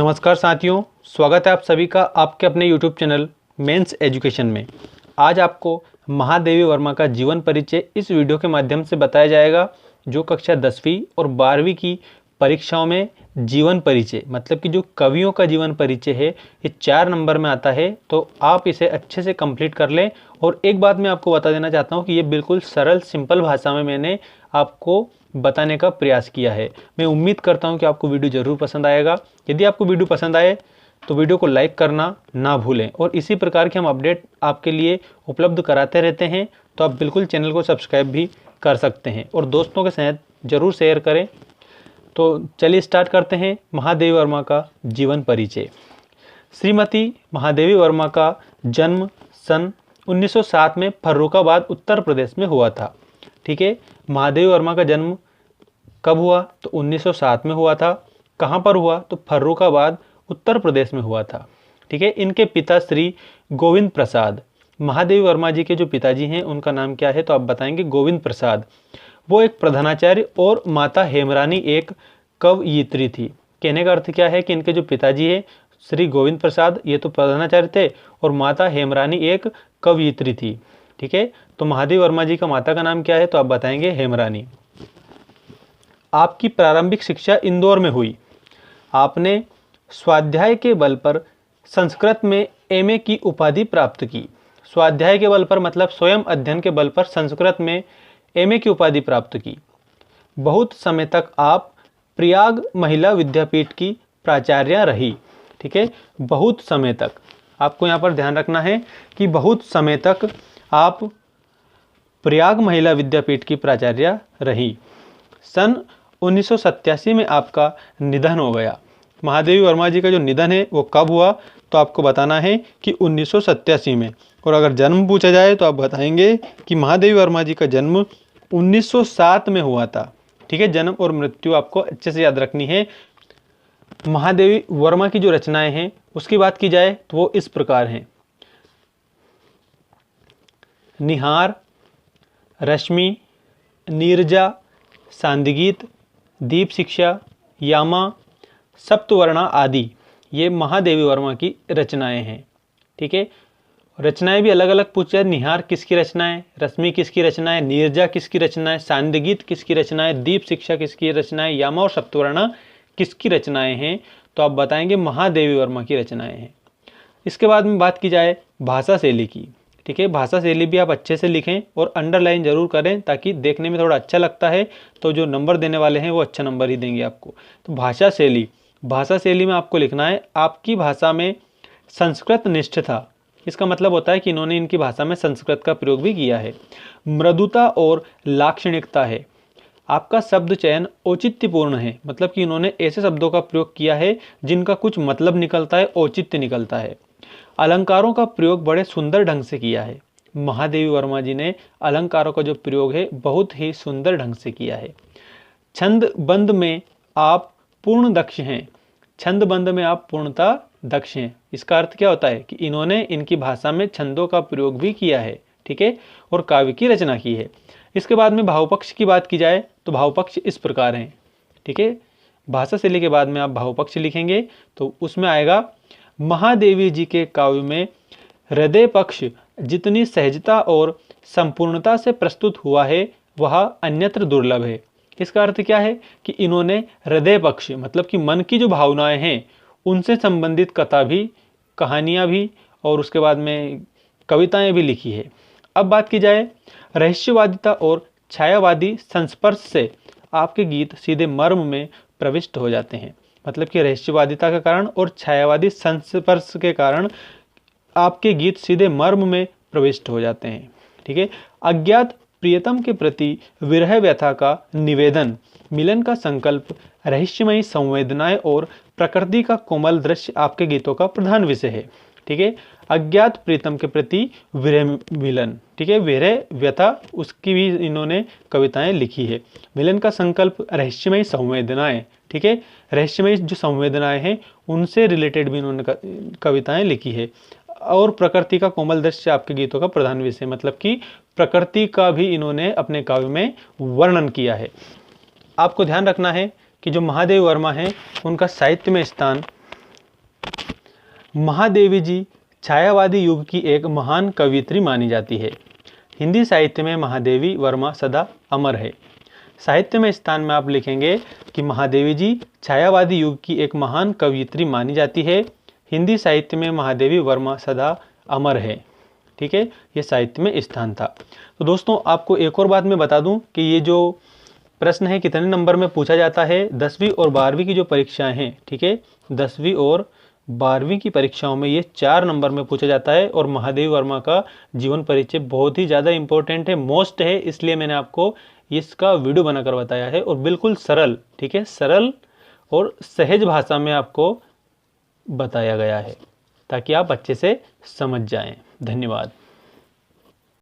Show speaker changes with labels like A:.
A: नमस्कार साथियों, स्वागत है आप सभी का आपके अपने YouTube चैनल मेंस एजुकेशन में। आज आपको महादेवी वर्मा का जीवन परिचय इस वीडियो के माध्यम से बताया जाएगा, जो कक्षा 10वीं और 12वीं की परीक्षाओं में जीवन परिचय मतलब कि जो कवियों का जीवन परिचय है ये 4 नंबर में आता है। तो आप इसे अच्छे से कंप्लीट कर लें। और एक बात मैं आपको बता देना चाहता हूँ कि ये बिल्कुल सरल सिंपल भाषा में मैंने आपको बताने का प्रयास किया है। मैं उम्मीद करता हूं कि आपको वीडियो ज़रूर पसंद आएगा। यदि आपको वीडियो पसंद आए तो वीडियो को लाइक करना ना भूलें और इसी प्रकार के हम अपडेट आपके लिए उपलब्ध कराते रहते हैं। तो आप बिल्कुल चैनल को सब्सक्राइब भी कर सकते हैं और दोस्तों के साथ ज़रूर शेयर करें। तो चलिए स्टार्ट करते हैं महादेवी वर्मा का जीवन परिचय। श्रीमती महादेवी वर्मा का जन्म सन 1907 में फर्रुखाबाद उत्तर प्रदेश में हुआ था। ठीक है, महादेवी वर्मा का जन्म कब हुआ तो 1907 में हुआ था। कहाँ पर हुआ तो फर्रुखाबाद उत्तर प्रदेश में हुआ था। ठीक है, इनके पिता श्री गोविंद प्रसाद, महादेवी वर्मा जी के जो पिताजी हैं उनका नाम क्या है तो आप बताएंगे गोविंद प्रसाद। वो एक प्रधानाचार्य और माता हेमरानी एक कवयित्री थी। कहने का अर्थ क्या है कि इनके जो पिताजी है श्री गोविंद प्रसाद ये तो प्रधानाचार्य थे और माता हेमरानी एक कवयित्री थी। ठीक है, तो महादेवी वर्मा जी का माता का नाम क्या है तो आप बताएंगे हेमरानी। आपकी प्रारंभिक शिक्षा इंदौर में हुई। आपने स्वाध्याय के बल पर संस्कृत में एमए की उपाधि प्राप्त की। स्वाध्याय के बल पर मतलब स्वयं अध्ययन के बल पर संस्कृत में एमए की उपाधि प्राप्त की। बहुत समय तक आप प्रयाग महिला विद्यापीठ की प्राचार्य रही। ठीक है, बहुत समय तक, आपको यहाँ पर ध्यान रखना है कि बहुत समय तक आप प्रयाग महिला विद्यापीठ की प्राचार्य रही। सन 1987 में आपका निधन हो गया। महादेवी वर्मा जी का जो निधन है वो कब हुआ तो आपको बताना है कि 1987 में। और अगर जन्म पूछा जाए तो आप बताएंगे कि महादेवी वर्मा जी का जन्म 1907 में हुआ था। ठीक है, जन्म और मृत्यु आपको अच्छे से याद रखनी है। महादेवी वर्मा की जो रचनाएं हैं उसकी बात की जाए तो वो इस प्रकार हैं: निहार, रश्मि, नीरजा, सांदगीत, दीप शिक्षा, यामा, सप्तवर्णा आदि ये महादेवी वर्मा की रचनाएं हैं। ठीक है, रचनाएं भी अलग अलग पूछा है। निहार किसकी रचना है, रश्मि किसकी रचना है, नीरजा किसकी रचना है, सांदगीत किसकी रचना है, दीप शिक्षा किसकी रचना है, यामा और सप्तवर्णा किसकी रचनाएं हैं तो आप बताएंगे महादेवी वर्मा की रचनाएं हैं। इसके बाद में बात की जाए भाषा शैली की। ठीक है, भाषा शैली भी आप अच्छे से लिखें और अंडरलाइन जरूर करें ताकि देखने में थोड़ा अच्छा लगता है, तो जो नंबर देने वाले हैं वो अच्छा नंबर ही देंगे आपको। तो भाषा शैली में आपको लिखना है आपकी भाषा में संस्कृत निष्ठ था। इसका मतलब होता है कि इन्होंने इनकी भाषा में संस्कृत का प्रयोग भी किया है। मृदुता और लाक्षणिकता है। आपका शब्द चयन औचित्यपूर्ण है, मतलब कि इन्होंने ऐसे शब्दों का प्रयोग किया है जिनका कुछ मतलब निकलता है, औचित्य निकलता है। अलंकारों का प्रयोग बड़े सुंदर ढंग से किया है। महादेवी वर्मा जी ने अलंकारों का जो प्रयोग है बहुत ही सुंदर ढंग से किया है। छंद बंद में आप पूर्ण दक्ष हैं। छंद बंद में आप पूर्णतः दक्ष हैं। इसका अर्थ क्या होता है कि इन्होंने इनकी भाषा में छंदों का प्रयोग भी किया है। ठीक है, और काव्य की रचना की है। इसके बाद में भावपक्ष की बात की जाए तो भावपक्ष इस प्रकार हैं। ठीक है, भाषा शैली के बाद में आप भावपक्ष लिखेंगे तो उसमें आएगा महादेवी जी के काव्य में हृदय पक्ष जितनी सहजता और संपूर्णता से प्रस्तुत हुआ है वह अन्यत्र दुर्लभ है। इसका अर्थ क्या है कि इन्होंने हृदय पक्ष मतलब कि मन की जो भावनाएं हैं उनसे संबंधित कथा भी, कहानियां भी और उसके बाद में कविताएं भी लिखी है। अब बात की जाए रहस्यवादिता और छायावादी संस्पर्श से आपके गीत सीधे मर्म में प्रविष्ट हो जाते हैं। मतलब कि रहस्यवादिता के कारण और छायावादी संस्पर्श के कारण आपके गीत सीधे मर्म में प्रविष्ट हो जाते हैं। ठीक है, अज्ञात प्रियतम के प्रति विरह व्यथा का निवेदन, मिलन का संकल्प, रहस्यमयी संवेदनाएं और प्रकृति का कोमल दृश्य आपके गीतों का प्रधान विषय है। ठीक है, अज्ञात प्रीतम के प्रति विरह मिलन। ठीक है, विरह व्यथा उसकी भी इन्होंने कविताएं लिखी है। मिलन का संकल्प, रहस्यमयी संवेदनाएं। ठीक है, रहस्यमयी जो संवेदनाएं हैं उनसे रिलेटेड भी इन्होंने कविताएं लिखी है। और प्रकृति का कोमल दृश्य आपके गीतों का प्रधान विषय, मतलब कि प्रकृति का भी इन्होंने अपने काव्य में वर्णन किया है। आपको ध्यान रखना है कि जो महादेवी वर्मा हैं उनका साहित्य में स्थान महादेवी जी छायावादी युग की एक महान कवयित्री मानी जाती है। हिंदी साहित्य में महादेवी वर्मा सदा अमर है। साहित्य में स्थान में आप लिखेंगे कि महादेवी जी छायावादी युग की एक महान कवयित्री मानी जाती है। हिंदी साहित्य में महादेवी वर्मा सदा अमर है। ठीक है, ये साहित्य में स्थान था। तो दोस्तों आपको एक और बात मैं बता दूं कि ये जो प्रश्न है कितने नंबर में पूछा जाता है। 10वीं और 12वीं की जो परीक्षाएं हैं, ठीक है, 10वीं और 12वीं की परीक्षाओं में ये 4 नंबर में पूछा जाता है। और महादेवी वर्मा का जीवन परिचय बहुत ही ज़्यादा इंपॉर्टेंट है, मोस्ट है, इसलिए मैंने आपको इसका वीडियो बनाकर बताया है। और बिल्कुल सरल, ठीक है, सरल और सहज भाषा में आपको बताया गया है ताकि आप अच्छे से समझ जाएं। धन्यवाद।